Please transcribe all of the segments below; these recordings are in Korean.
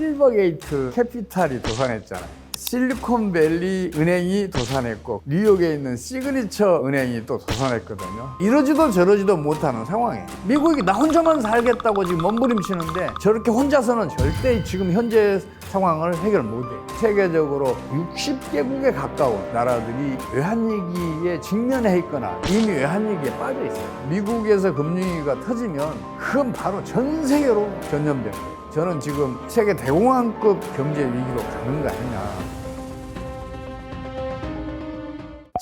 실버게이트 캐피탈이 도산했잖아요. 실리콘밸리 은행이 도산했고 뉴욕에 있는 시그니처 은행이 또 도산했거든요. 이러지도 저러지도 못하는 상황이에요. 미국이 나 혼자만 살겠다고 지금 몸부림치는데 저렇게 혼자서는 절대 지금 현재 상황을 해결 못해요. 세계적으로 60개국에 가까운 나라들이 외환위기에 직면해 있거나 이미 외환위기에 빠져 있어요. 미국에서 금융위기가 터지면 그건 바로 전 세계로 전염됩니다. 저는 지금 세계 대공황급 경제 위기로 가는 거 아니냐.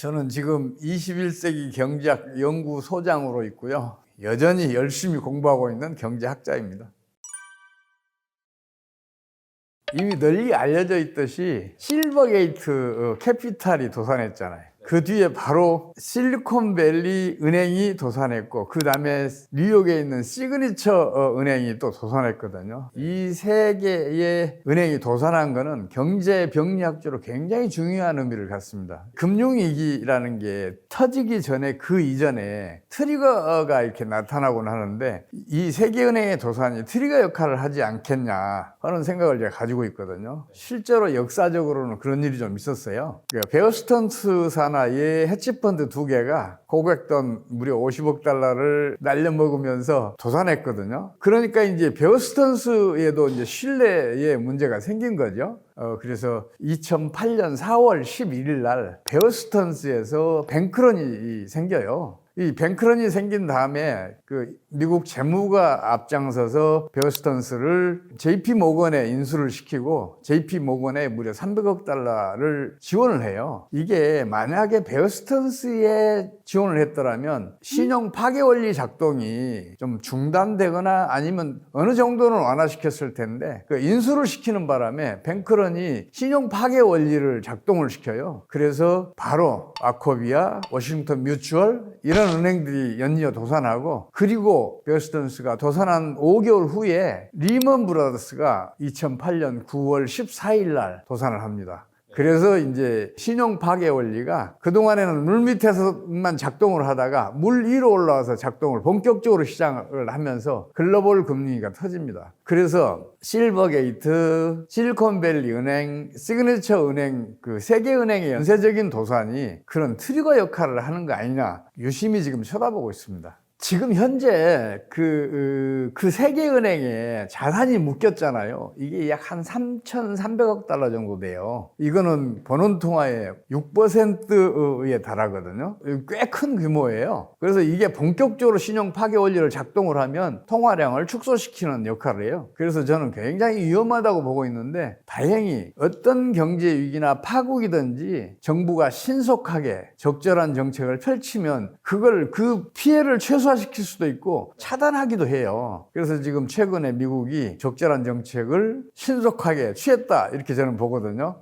저는 지금 21세기 경제학 연구소장으로 있고요. 여전히 열심히 공부하고 있는 경제학자입니다. 이미 널리 알려져 있듯이 실버게이트 캐피탈이 도산했잖아요. 그 뒤에 바로 실리콘밸리 은행이 도산했고 그 다음에 뉴욕에 있는 시그니처 은행이 또 도산했거든요. 이 세 개의 은행이 도산한 거는 경제 병리학적으로 굉장히 중요한 의미를 갖습니다. 금융위기라는 게 터지기 전에 그 이전에 트리거가 이렇게 나타나곤 하는데 이 세 개 은행의 도산이 트리거 역할을 하지 않겠냐 하는 생각을 제가 가지고 있거든요. 실제로 역사적으로는 그런 일이 좀 있었어요. 베어 스턴스 산하의 헤지펀드 두 개가 고객돈 무려 50억 달러를 날려먹으면서 도산했거든요. 그러니까 이제 베어 스턴스에도 이제 신뢰에 문제가 생긴 거죠. 그래서 2008년 4월 11일 날 베어 스턴스에서 뱅크런이 생겨요. 이 뱅크런이 생긴 다음에 그 미국 재무가 앞장서서 베어 스턴스를 JP 모건에 인수를 시키고 JP 모건에 무려 300억 달러를 지원을 해요. 이게 만약에 베어 스턴스에 지원을 했더라면 신용 파괴 원리 작동이 좀 중단되거나 아니면 어느 정도는 완화시켰을 텐데 그 인수를 시키는 바람에 뱅크런이 신용 파괴 원리를 작동을 시켜요. 그래서 바로 아코비아, 워싱턴 뮤추얼 이런 은행들이 연이어 도산하고 그리고 베어 스턴스가 도산한 5개월 후에 리먼 브라더스가 2008년 9월 14일 날 도산을 합니다. 그래서 이제 신용 파괴 원리가 그동안에는 물 밑에서만 작동을 하다가 물 위로 올라와서 작동을 본격적으로 시작을 하면서 글로벌 금융위기가 터집니다. 그래서 실버게이트, 실리콘밸리 은행, 시그니처 은행 그 세 개 은행의 연쇄적인 도산이 그런 트리거 역할을 하는 거 아니냐 유심히 지금 쳐다보고 있습니다. 지금 현재 그 세 개 은행에 자산이 묶였잖아요. 이게 약 한 3,300억 달러 정도 돼요. 이거는 번원통화의 6%에 달하거든요. 꽤 큰 규모예요. 그래서 이게 본격적으로 신용 파괴 원리를 작동을 하면 통화량을 축소시키는 역할을 해요. 그래서 저는 굉장히 위험하다고 보고 있는데 다행히 어떤 경제 위기나 파국이든지 정부가 신속하게 적절한 정책을 펼치면 그 피해를 최소화시킬 수도 있고 차단하기도 해요. 그래서 지금 최근에 미국이 적절한 정책을 신속하게 취했다 이렇게 저는 보거든요.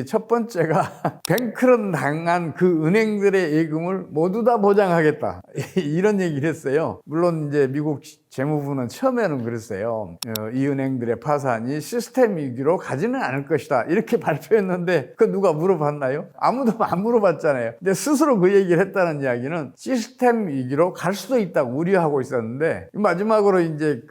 첫 번째가 뱅크런 당한 그 은행들의 예금을 모두 다 보장하겠다 이런 얘기를 했어요. 물론 이제 미국 재무부는 처음에는 그랬어요. 이 은행들의 파산이 시스템 위기로 가지는 않을 것이다 이렇게 발표했는데 그 누가 물어봤나요? 아무도 안 물어봤잖아요. 근데 스스로 그 얘기를 했다는 이야기는 시스템 위기로 갈 수도 있다고 우려하고 있었는데 마지막으로 이제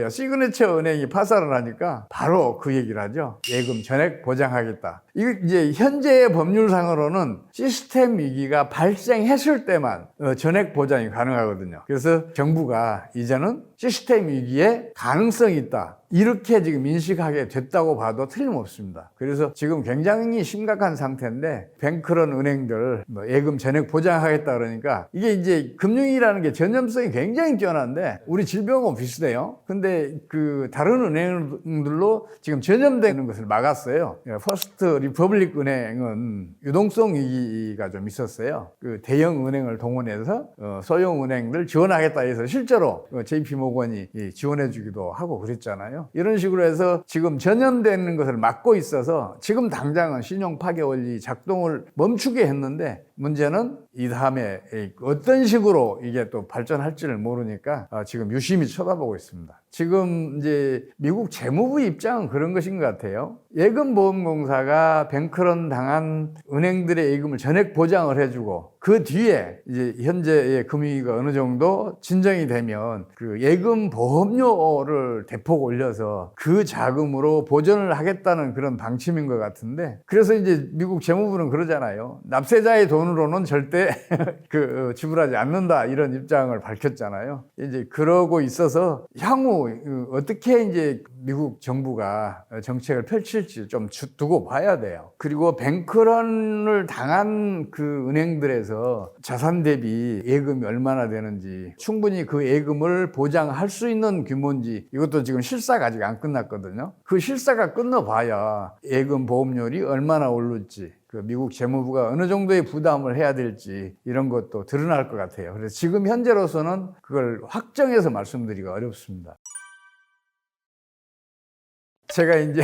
시그니처 은행이 파산을 하니까 바로 그 얘기를 하죠. 예금 전액 보장하겠다. 이게 이제 현재의 법률상으로는 시스템 위기가 발생했을 때만 전액 보장이 가능하거든요. 그래서 정부가 이제는 시스템 위기에 가능성이 있다. 이렇게 지금 인식하게 됐다고 봐도 틀림없습니다. 그래서 지금 굉장히 심각한 상태인데 뱅크런 은행들 예금 전액 보장하겠다 그러니까 이게 이제 금융이라는 게 전염성이 굉장히 뛰어난데 우리 질병하고 비슷해요. 근데 그 다른 은행들로 지금 전염되는 것을 막았어요. 퍼스트 리퍼블릭 은행은 유동성 위기가 좀 있었어요. 그 대형 은행을 동원해서 소형 은행들 지원하겠다 해서 실제로 JP 모건이 지원해 주기도 하고 그랬잖아요. 이런 식으로 해서 지금 전염되는 것을 막고 있어서 지금 당장은 신용 파괴 원리 작동을 멈추게 했는데 문제는 이 다음에 어떤 식으로 이게 또 발전할지를 모르니까 지금 유심히 쳐다보고 있습니다. 지금 이제 미국 재무부 입장은 그런 것인 것 같아요. 예금보험공사가 뱅크런 당한 은행들의 예금을 전액 보장을 해주고 그 뒤에 이제 현재의 금융위기가 어느 정도 진정이 되면 그 예금 보험료를 대폭 올려서 그 자금으로 보전을 하겠다는 그런 방침인 것 같은데, 그래서 이제 미국 재무부는 그러잖아요. 납세자의 돈으로는 절대 지불하지 않는다, 이런 입장을 밝혔잖아요. 이제 그러고 있어서 향후 어떻게 이제 미국 정부가 정책을 펼칠지 좀 두고 봐야 돼요. 그리고 뱅크런을 당한 그 은행들에서 자산 대비 예금이 얼마나 되는지, 충분히 그 예금을 보장할 수 있는 규모인지, 이것도 지금 실사가 아직 안 끝났거든요. 그 실사가 끝나봐야 예금 보험료율이 얼마나 오를지, 그 미국 재무부가 어느 정도의 부담을 해야 될지 이런 것도 드러날 것 같아요. 그래서 지금 현재로서는 그걸 확정해서 말씀드리기가 어렵습니다. 제가 이제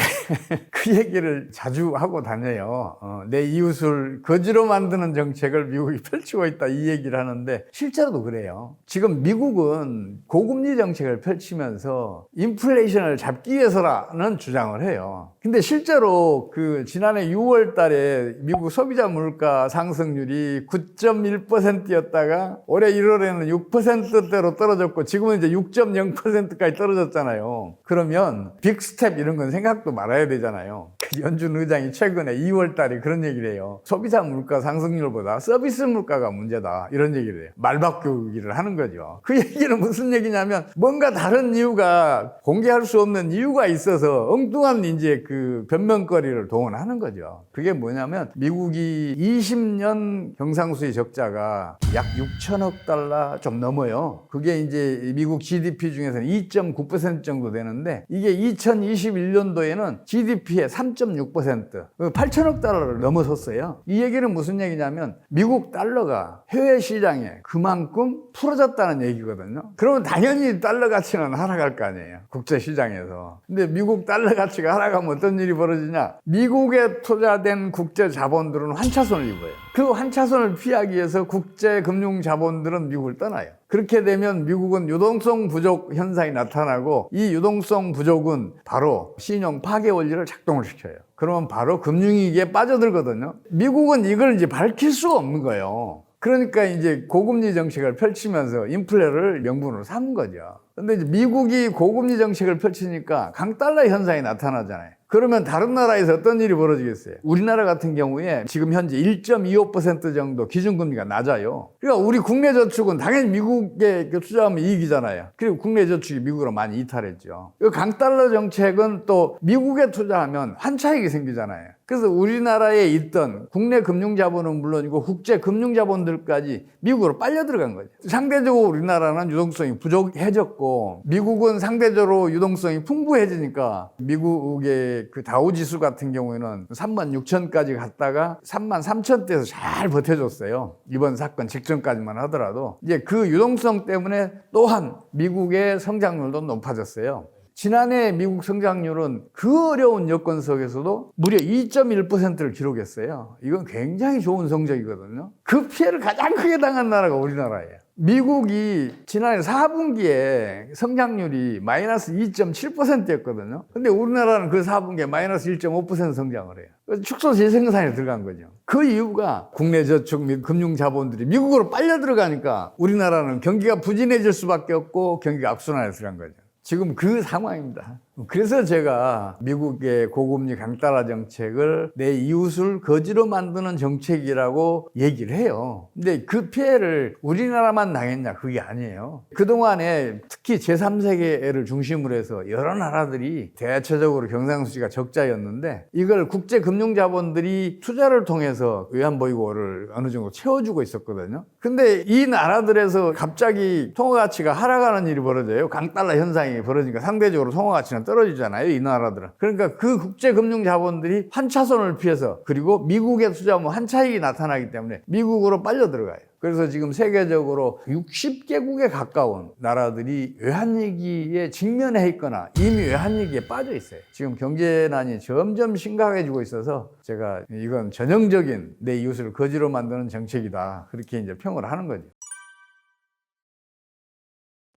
그 얘기를 자주 하고 다녀요. 내 이웃을 거지로 만드는 정책을 미국이 펼치고 있다, 이 얘기를 하는데 실제로도 그래요. 지금 미국은 고금리 정책을 펼치면서 인플레이션을 잡기 위해서라는 주장을 해요. 근데 실제로 그 지난해 6월 달에 미국 소비자 물가 상승률이 9.1%였다가 올해 1월에는 6%대로 떨어졌고 지금은 이제 6.0%까지 떨어졌잖아요. 그러면 빅스텝 이런 건 생각도 말아야 되잖아요. 연준 의장이 최근에 2월 달에 그런 얘기를 해요. 소비자 물가 상승률보다 서비스 물가가 문제다, 이런 얘기를 해요. 말바꾸기를 하는 거죠. 그 얘기는 무슨 얘기냐면 뭔가 다른 이유가, 공개할 수 없는 이유가 있어서 엉뚱한 이제 그 변명거리를 동원하는 거죠. 그게 뭐냐면 미국이 20년 경상수지 적자가 약 6천억 달러 좀 넘어요. 그게 이제 미국 GDP 중에서는 2.9% 정도 되는데, 이게 2021년도에는 GDP의 3.6%, 8천억 달러를 넘어섰어요. 이 얘기는 무슨 얘기냐면 미국 달러가 해외 시장에 그만큼 풀어졌다는 얘기거든요. 그러면 당연히 달러 가치는 하락할 거 아니에요, 국제 시장에서. 근데 미국 달러 가치가 하락하면 어떤 일이 벌어지냐? 미국에 투자된 국제 자본들은 환차손을 입어요. 그 환차손을 피하기 위해서 국제 금융 자본들은 미국을 떠나요. 그렇게 되면 미국은 유동성 부족 현상이 나타나고, 이 유동성 부족은 바로 신용 파괴 원리를 작동을 시켜요. 그러면 바로 금융위기에 빠져들거든요. 미국은 이걸 이제 밝힐 수가 없는 거예요. 그러니까 이제 고금리 정책을 펼치면서 인플레를 명분으로 삼은 거죠. 근데 이제 미국이 고금리 정책을 펼치니까 강달러 현상이 나타나잖아요. 그러면 다른 나라에서 어떤 일이 벌어지겠어요? 우리나라 같은 경우에 지금 현재 1.25% 정도 기준금리가 낮아요. 그러니까 우리 국내 저축은 당연히 미국에 투자하면 이익이잖아요. 그리고 국내 저축이 미국으로 많이 이탈했죠. 강달러 정책은 또 미국에 투자하면 환차익이 생기잖아요. 그래서 우리나라에 있던 국내 금융자본은 물론이고 국제 금융자본들까지 미국으로 빨려 들어간 거죠. 상대적으로 우리나라는 유동성이 부족해졌고 미국은 상대적으로 유동성이 풍부해지니까 미국의 그 다우지수 같은 경우에는 36,000까지 갔다가 33,000대에서 잘 버텨줬어요. 이번 사건 직전까지만 하더라도 이제 그 유동성 때문에 또한 미국의 성장률도 높아졌어요. 지난해 미국 성장률은 그 어려운 여건 속에서도 무려 2.1%를 기록했어요. 이건 굉장히 좋은 성적이거든요. 그 피해를 가장 크게 당한 나라가 우리나라예요. 미국이 지난해 4분기에 성장률이 마이너스 2.7%였거든요. 근데 우리나라는 그 4분기에 마이너스 1.5% 성장을 해요. 축소 재생산에 들어간 거죠. 그 이유가 국내 저축 및 금융자본들이 미국으로 빨려 들어가니까 우리나라는 경기가 부진해질 수밖에 없고 경기가 악순환에 들어간 거죠. 지금 그 상황입니다. 그래서 제가 미국의 고금리 강달러 정책을 내 이웃을 거지로 만드는 정책이라고 얘기를 해요. 근데 그 피해를 우리나라만 당했냐? 그게 아니에요. 그동안에 특히 제3세계를 중심으로 해서 여러 나라들이 대체적으로 경상수지가 적자였는데 이걸 국제금융자본들이 투자를 통해서 외환보유고를 어느 정도 채워주고 있었거든요. 근데 이 나라들에서 갑자기 통화가치가 하락하는 일이 벌어져요. 강달러 현상이 벌어지니까 상대적으로 통화가치는 떨어지잖아요, 이 나라들은. 그러니까 그 국제금융 자본들이 환차손을 피해서, 그리고 미국에 투자하면 환차익이 나타나기 때문에 미국으로 빨려 들어가요. 그래서 지금 세계적으로 60개국에 가까운 나라들이 외환위기에 직면해 있거나 이미 외환위기에 빠져 있어요. 지금 경제난이 점점 심각해지고 있어서 제가 이건 전형적인 내 이웃을 거지로 만드는 정책이다, 그렇게 이제 평을 하는 거죠.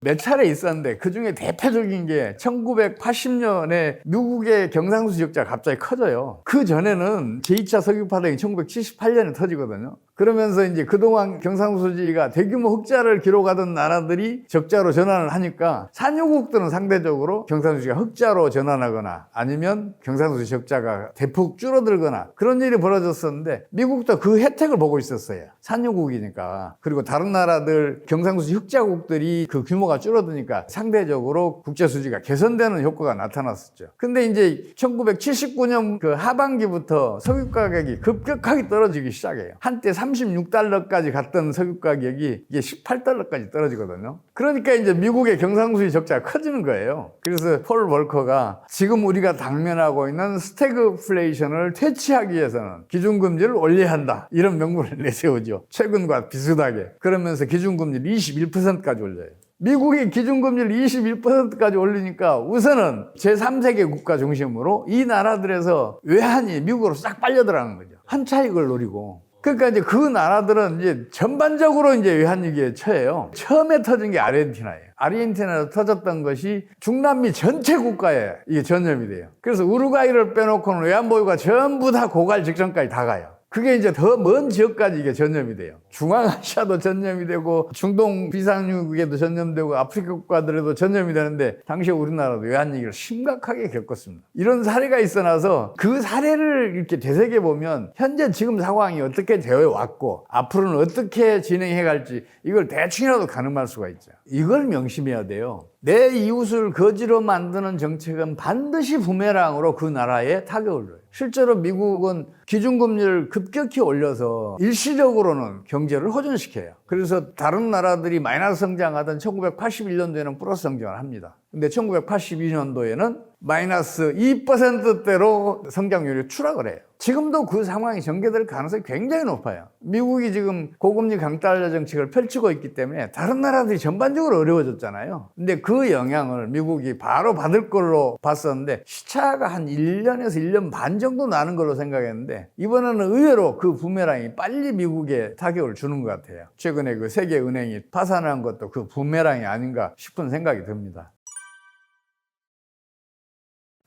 몇 차례 있었는데 그 중에 대표적인 게 1980년에 미국의 경상수 지역자가 갑자기 커져요. 그 전에는 제2차 석유파동이 1978년에 터지거든요. 그러면서 이제 그동안 경상수지가 대규모 흑자를 기록하던 나라들이 적자로 전환을 하니까 산유국들은 상대적으로 경상수지가 흑자로 전환하거나 아니면 경상수지 적자가 대폭 줄어들거나 그런 일이 벌어졌었는데, 미국도 그 혜택을 보고 있었어요. 산유국이니까. 그리고 다른 나라들 경상수지 흑자국들이 그 규모가 줄어드니까 상대적으로 국제수지가 개선되는 효과가 나타났었죠. 근데 이제 1979년 그 하반기부터 석유 가격이 급격하게 떨어지기 시작해요. 한때 36달러까지 갔던 석유 가격이 이게 18달러까지 떨어지거든요. 그러니까 이제 미국의 경상수지 적자가 커지는 거예요. 그래서 폴 월커가 지금 우리가 당면하고 있는 스태그플레이션을 퇴치하기 위해서는 기준금리를 올려야 한다, 이런 명분을 내세우죠. 최근과 비슷하게. 그러면서 기준금리를 21%까지 올려요. 미국이 기준금리를 21%까지 올리니까 우선은 제3세계 국가 중심으로 이 나라들에서 외환이 미국으로 싹 빨려들어가는 거죠. 환차익을 노리고. 그러니까 이제 그 나라들은 이제 전반적으로 이제 외환위기에 처해요. 처음에 터진 게 아르헨티나예요. 아르헨티나에서 터졌던 것이 중남미 전체 국가에 이게 전염이 돼요. 그래서 우루과이를 빼놓고는 외환보유가 전부 다 고갈 직전까지 다 가요. 그게 이제 더 먼 지역까지 이게 전염이 돼요. 중앙아시아도 전염이 되고 중동 비상유국에도 전염되고 아프리카 국가들에도 전염이 되는데, 당시에 우리나라도 외환위기를 심각하게 겪었습니다. 이런 사례가 있어 나서 그 사례를 이렇게 되새겨 보면 현재 지금 상황이 어떻게 되어 왔고 앞으로는 어떻게 진행해 갈지 이걸 대충이라도 가늠할 수가 있죠. 이걸 명심해야 돼요. 내 이웃을 거지로 만드는 정책은 반드시 부메랑으로 그 나라에 타격을 줘요. 실제로 미국은 기준금리를 급격히 올려서 일시적으로는 경제를 호전시켜요. 그래서 다른 나라들이 마이너스 성장하던 1981년도에는 플러스 성장을 합니다. 근데 1982년도에는 마이너스 2%대로 성장률이 추락을 해요. 지금도 그 상황이 전개될 가능성이 굉장히 높아요. 미국이 지금 고금리 강달러 정책을 펼치고 있기 때문에 다른 나라들이 전반적으로 어려워졌잖아요. 근데 그 영향을 미국이 바로 받을 걸로 봤었는데 시차가 한 1년에서 1년 반 정도 나는 걸로 생각했는데, 이번에는 의외로 그 부메랑이 빨리 미국에 타격을 주는 것 같아요. 최근에 그 세계은행이 파산한 것도 그 부메랑이 아닌가 싶은 생각이 듭니다.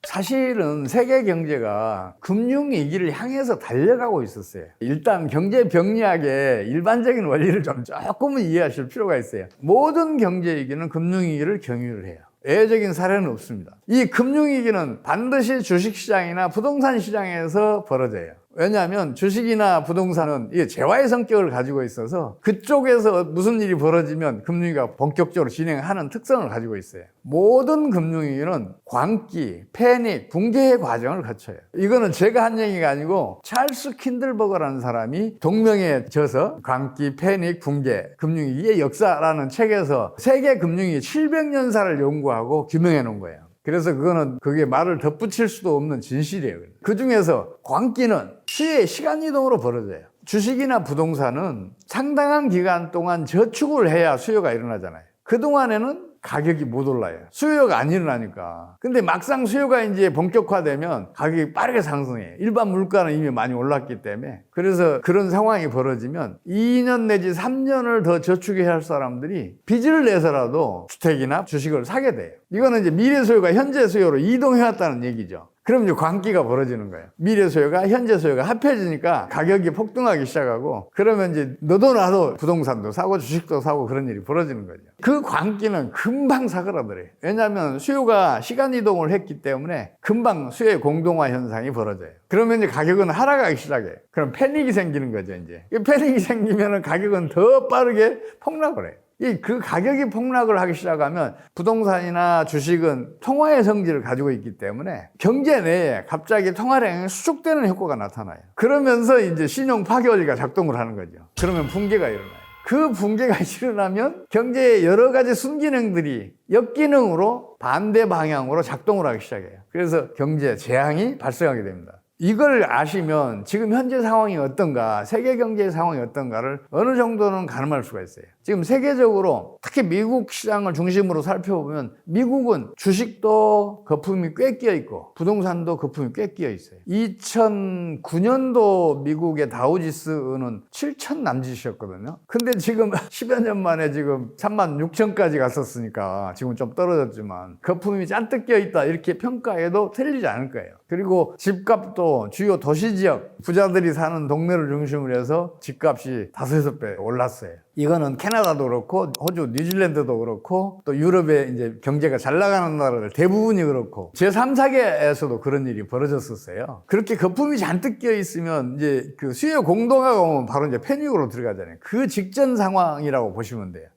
사실은 세계 경제가 금융위기를 향해서 달려가고 있었어요. 일단 경제병리학의 일반적인 원리를 좀 조금은 이해하실 필요가 있어요. 모든 경제위기는 금융위기를 경유를 해요. 예외적인 사례는 없습니다. 이 금융위기는 반드시 주식시장이나 부동산 시장에서 벌어져요. 왜냐하면 주식이나 부동산은 이게 재화의 성격을 가지고 있어서 그쪽에서 무슨 일이 벌어지면 금융위기가 본격적으로 진행하는 특성을 가지고 있어요. 모든 금융위기는 광기, 패닉, 붕괴의 과정을 거쳐요. 이거는 제가 한 얘기가 아니고 찰스 킨들버거라는 사람이 동명에 져서 광기, 패닉, 붕괴, 금융위기의 역사라는 책에서 세계 금융위기 700년사를 연구하고 규명해 놓은 거예요. 그래서 그게 말을 덧붙일 수도 없는 진실이에요. 그 중에서 광기는 수의 시간이동으로 벌어져요. 주식이나 부동산은 상당한 기간 동안 저축을 해야 수요가 일어나잖아요. 그동안에는 가격이 못 올라요. 수요가 안 일어나니까. 근데 막상 수요가 이제 본격화되면 가격이 빠르게 상승해요. 일반 물가는 이미 많이 올랐기 때문에. 그래서 그런 상황이 벌어지면 2년 내지 3년을 더 저축해야 할 사람들이 빚을 내서라도 주택이나 주식을 사게 돼요. 이거는 이제 미래 수요가 현재 수요로 이동해왔다는 얘기죠. 그럼 이제 광기가 벌어지는 거예요. 미래 수요가 현재 수요가 합해지니까 가격이 폭등하기 시작하고, 그러면 이제 너도 나도 부동산도 사고 주식도 사고 그런 일이 벌어지는 거죠. 그 광기는 금방 사그라들어요. 왜냐하면 수요가 시간 이동을 했기 때문에 금방 수요의 공동화 현상이 벌어져요. 그러면 이제 가격은 하락하기 시작해요. 그럼 패닉이 생기는 거죠, 이제. 패닉이 생기면 가격은 더 빠르게 폭락을 해요. 그 가격이 폭락을 하기 시작하면 부동산이나 주식은 통화의 성질을 가지고 있기 때문에 경제 내에 갑자기 통화량이 수축되는 효과가 나타나요. 그러면서 이제 신용 파괴 원리가 작동을 하는 거죠. 그러면 붕괴가 일어나요. 그 붕괴가 일어나면 경제의 여러 가지 순기능들이 역기능으로 반대 방향으로 작동을 하기 시작해요. 그래서 경제 재앙이 발생하게 됩니다. 이걸 아시면 지금 현재 상황이 어떤가, 세계 경제 상황이 어떤가를 어느 정도는 가늠할 수가 있어요. 지금 세계적으로 특히 미국 시장을 중심으로 살펴보면 미국은 주식도 거품이 꽤 끼어 있고 부동산도 거품이 꽤 끼어 있어요. 2009년도 미국의 다우지수는 7천 남짓이었거든요. 근데 지금 10여 년 만에 지금 36,000까지 갔었으니까 지금 좀 떨어졌지만 거품이 잔뜩 끼어 있다 이렇게 평가해도 틀리지 않을 거예요. 그리고 집값도 주요 도시 지역 부자들이 사는 동네를 중심으로 해서 집값이 5-6배 올랐어요. 이거는 캐나다도 그렇고 호주, 뉴질랜드도 그렇고 또 유럽의 이제 경제가 잘 나가는 나라들 대부분이 그렇고 제3, 4계에서도 그런 일이 벌어졌었어요. 그렇게 거품이 잔뜩 끼어 있으면 이제 그 수요 공동화가 오면 바로 이제 패닉으로 들어가잖아요. 그 직전 상황이라고 보시면 돼요.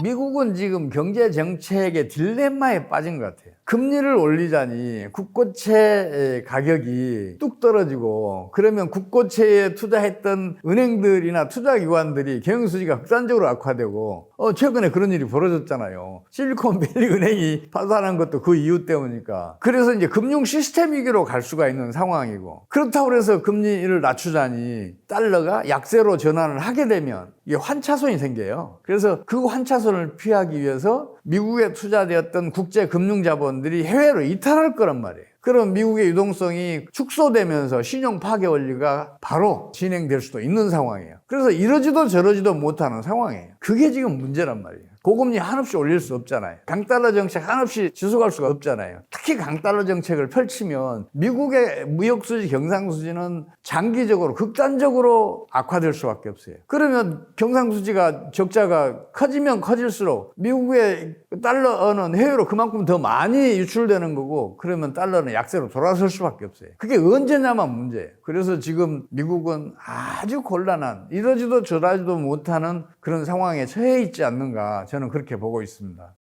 미국은 지금 경제 정책의 딜레마에 빠진 것 같아요. 금리를 올리자니 국고채 가격이 뚝 떨어지고 그러면 국고채에 투자했던 은행들이나 투자기관들이 경영수지가 극단적으로 악화되고 최근에 그런 일이 벌어졌잖아요. 실리콘밸리 은행이 파산한 것도 그 이유 때문이니까. 그래서 이제 금융 시스템 위기로 갈 수가 있는 상황이고 그렇다고 해서 금리를 낮추자니 달러가 약세로 전환을 하게 되면 이게 환차손이 생겨요. 그래서 그 환차손을 피하기 위해서 미국에 투자되었던 국제 금융 자본들이 해외로 이탈할 거란 말이에요. 그럼 미국의 유동성이 축소되면서 신용 파괴 원리가 바로 진행될 수도 있는 상황이에요. 그래서 이러지도 저러지도 못하는 상황이에요. 그게 지금 문제란 말이에요. 고금리 한없이 올릴 수 없잖아요. 강달러 정책 한없이 지속할 수가 없잖아요. 특히 강달러 정책을 펼치면 미국의 무역수지, 경상수지는 장기적으로 극단적으로 악화될 수밖에 없어요. 그러면 경상수지가 적자가 커지면 커질수록 미국의 달러는 해외로 그만큼 더 많이 유출되는 거고 그러면 달러는 약세로 돌아설 수밖에 없어요. 그게 언제냐만 문제예요. 그래서 지금 미국은 아주 곤란한 이러지도 저러지도 못하는 그런 상황에 처해 있지 않는가 저는 그렇게 보고 있습니다.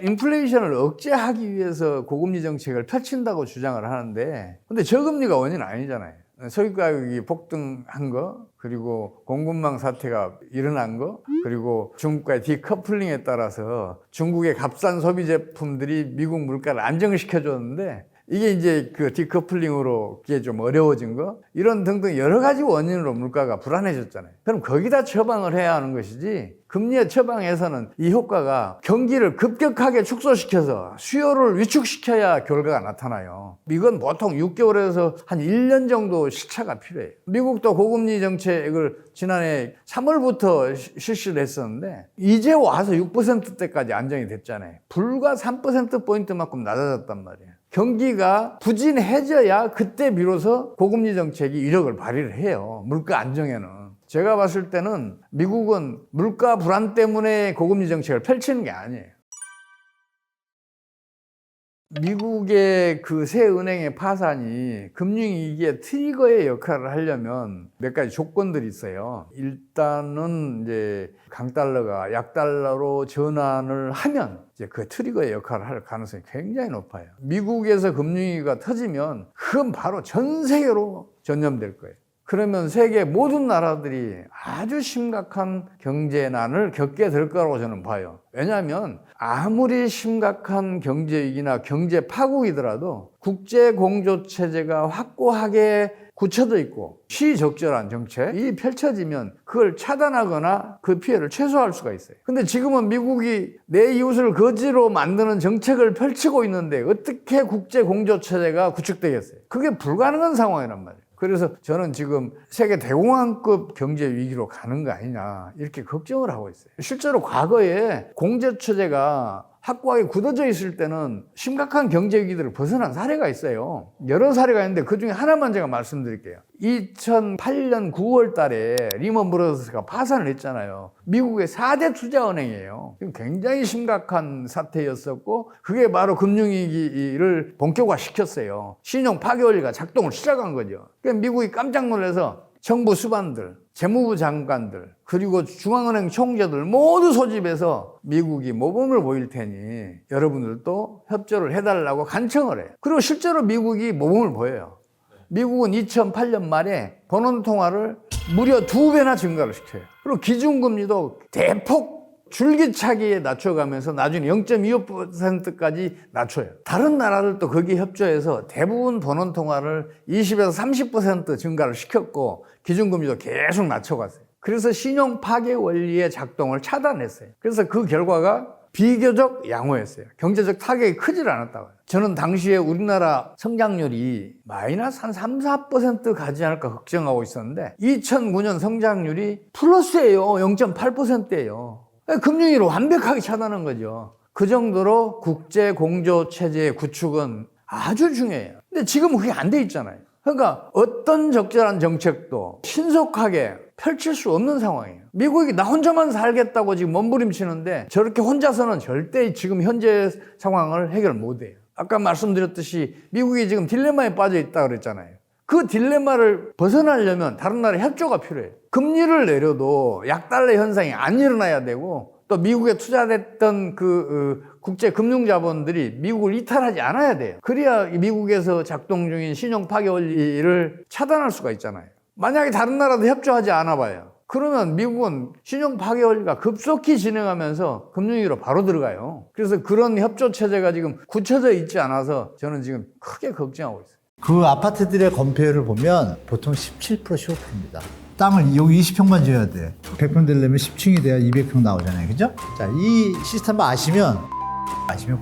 인플레이션을 억제하기 위해서 고금리 정책을 펼친다고 주장을 하는데 근데 저금리가 원인은 아니잖아요. 소비 가격이 폭등한 거 그리고 공급망 사태가 일어난 거 그리고 중국과의 디커플링에 따라서 중국의 값싼 소비 제품들이 미국 물가를 안정시켜 줬는데 이게 이제 그 디커플링으로 그게 좀 어려워진 거 이런 등등 여러 가지 원인으로 물가가 불안해졌잖아요. 그럼 거기다 처방을 해야 하는 것이지 금리의 처방에서는 이 효과가 경기를 급격하게 축소시켜서 수요를 위축시켜야 결과가 나타나요. 미국은 보통 6개월에서 한 1년 정도 시차가 필요해요. 미국도 고금리 정책을 지난해 3월부터 실시를 했었는데 이제 와서 6%대까지 안정이 됐잖아요. 불과 3%포인트만큼 낮아졌단 말이에요. 경기가 부진해져야 그때 비로소 고금리 정책이 이력을 발휘를 해요. 물가 안정에는. 제가 봤을 때는 미국은 물가 불안 때문에 고금리 정책을 펼치는 게 아니에요. 미국의 그 새 은행의 파산이 금융위기의 트리거의 역할을 하려면 몇 가지 조건들이 있어요. 일단은 이제 강달러가 약달러로 전환을 하면 이제 그 트리거의 역할을 할 가능성이 굉장히 높아요. 미국에서 금융위기가 터지면 그건 바로 전 세계로 전염될 거예요. 그러면 세계 모든 나라들이 아주 심각한 경제난을 겪게 될 거라고 저는 봐요. 왜냐하면 아무리 심각한 경제위기나 경제 파국이더라도 국제공조체제가 확고하게 굳혀져 있고 시적절한 정책이 펼쳐지면 그걸 차단하거나 그 피해를 최소화할 수가 있어요. 근데 지금은 미국이 내 이웃을 거지로 만드는 정책을 펼치고 있는데 어떻게 국제공조체제가 구축되겠어요? 그게 불가능한 상황이란 말이에요. 그래서 저는 지금 세계 대공황급 경제 위기로 가는 거 아니냐 이렇게 걱정을 하고 있어요. 실제로 과거에 공제체제가 확고하게 굳어져 있을 때는 심각한 경제 위기들을 벗어난 사례가 있어요. 여러 사례가 있는데 그중에 하나만 제가 말씀드릴게요. 2008년 9월 달에 리먼 브러더스가 파산을 했잖아요. 미국의 4대 투자은행이에요. 굉장히 심각한 사태였었고 그게 바로 금융위기를 본격화시켰어요. 신용 파괴 원리가 작동을 시작한 거죠. 그러니까 미국이 깜짝 놀라서 정부 수반들, 재무부 장관들, 그리고 중앙은행 총재들 모두 소집해서 미국이 모범을 보일 테니 여러분들도 협조를 해달라고 간청을 해요. 그리고 실제로 미국이 모범을 보여요. 미국은 2008년 말에 번원통화를 무려 2배나 증가를 시켜요. 그리고 기준금리도 대폭 줄기차게 낮춰가면서 나중에 0.25%까지 낮춰요. 다른 나라들도 거기에 협조해서 대부분 번원통화를 20에서 30% 증가를 시켰고 기준금리도 계속 낮춰갔어요. 그래서 신용 파괴 원리의 작동을 차단했어요. 그래서 그 결과가 비교적 양호했어요. 경제적 타격이 크질 않았다고요. 저는 당시에 우리나라 성장률이 마이너스 한 3, 4% 가지 않을까 걱정하고 있었는데 2009년 성장률이 플러스예요. 0.8%예요. 금융위로 완벽하게 차단한 거죠. 그 정도로 국제 공조 체제의 구축은 아주 중요해요. 근데 지금은 그게 안 돼 있잖아요. 그러니까 어떤 적절한 정책도 신속하게 펼칠 수 없는 상황이에요. 미국이 나 혼자만 살겠다고 지금 몸부림치는데 저렇게 혼자서는 절대 지금 현재 상황을 해결 못 해요. 아까 말씀드렸듯이 미국이 지금 딜레마에 빠져 있다고 그랬잖아요. 그 딜레마를 벗어나려면 다른 나라의 협조가 필요해요. 금리를 내려도 약달러 현상이 안 일어나야 되고 또 미국에 투자됐던 국제 금융자본들이 미국을 이탈하지 않아야 돼요. 그래야 미국에서 작동 중인 신용 파괴 원리를 차단할 수가 있잖아요. 만약에 다른 나라도 협조하지 않아 봐요. 그러면 미국은 신용 파괴 원리가 급속히 진행하면서 금융위기로 바로 들어가요. 그래서 그런 협조 체제가 지금 굳혀져 있지 않아서 저는 지금 크게 걱정하고 있어요. 그 아파트들의 건폐율을 보면 보통 17%, 15%입니다. 땅을 여기 20평만 지어야 돼. 100평 되려면 10층이 돼야 200평 나오잖아요. 그죠? 자, 이 시스템을 아시면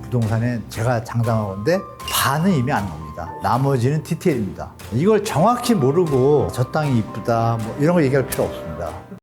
부동산에 제가 장담하건데 반은 이미 안 나옵니다. 나머지는 디테일입니다. 이걸 정확히 모르고 저 땅이 이쁘다 뭐 이런 거 얘기할 필요 없습니다.